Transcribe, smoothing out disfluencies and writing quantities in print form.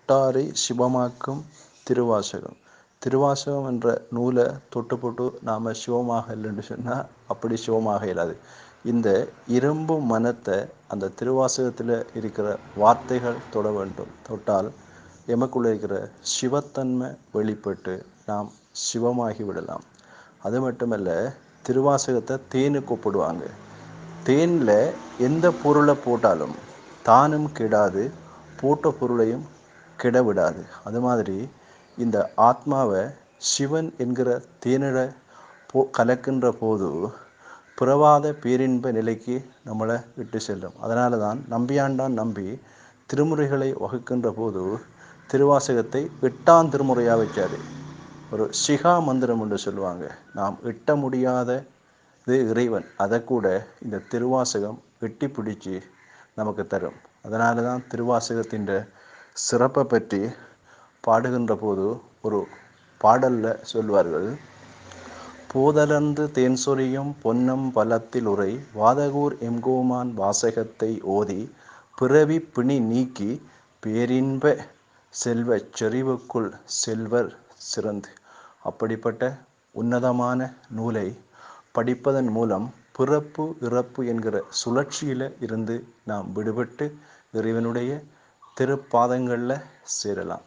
தொட்டாரை சிவமாக்கும் திருவாசகம். திருவாசகம் என்ற நூலை தொட்டு போட்டு நாம் சிவமாக இல்லைன்னு சொன்னால் அப்படி சிவமாக இல்லாது. இந்த இரும்பு மனத்தை அந்த திருவாசகத்தில் இருக்கிற வார்த்தைகள் தொட வேண்டும். தொட்டால் எமக்குள்ள இருக்கிற சிவத்தன்மை வெளிப்பட்டு நாம் சிவமாகி விடலாம். அது மட்டுமல்ல, திருவாசகத்தை தேனுக்கு ஒப்பிடுவாங்க. தேனில் எந்த பொருளை போட்டாலும் தானும் கெடாது, போட்ட பொருளையும் கெட விடாது. அது மாதிரி இந்த ஆத்மாவை சிவன் என்கிற தேனிட கலக்கின்ற போது பிறவாத பேரின்ப நிலைக்கு நம்மளை விட்டு செல்லும். அதனால தான் நம்பியாண்டான் நம்பி திருமுறைகளை வகுக்கின்ற போது திருவாசகத்தை 8ஆம் திருமுறையாக வச்சார். ஒரு சிகா மந்திரம் என்று சொல்லுவாங்க. நாம் எட்ட முடியாத இது இறைவன், அதை கூட இந்த திருவாசகம் வெட்டி பிடிச்சி நமக்கு தரும். அதனால தான் திருவாசகத்தின் சிறப்பை பற்றி பாடுகின்ற போது ஒரு பாடலில் சொல்வார்கள். போதலர்ந்து தேன்சொரியும் பொன்னம் பலத்தில் உரை வாதகூர் எம்கோமான் வாசகத்தை ஓதி பிறவி பிணி நீக்கி பேரின்ப செல்வச் செறிவுக்குள் செல்வர் சிறந்து. அப்படிப்பட்ட உன்னதமான நூலை படிப்பதன் மூலம் பிறப்பு இறப்பு என்கிற சுழற்சியில் இருந்து நாம் விடுபட்டு இறைவனுடைய திருப்பாதங்களில் சேரலாம்.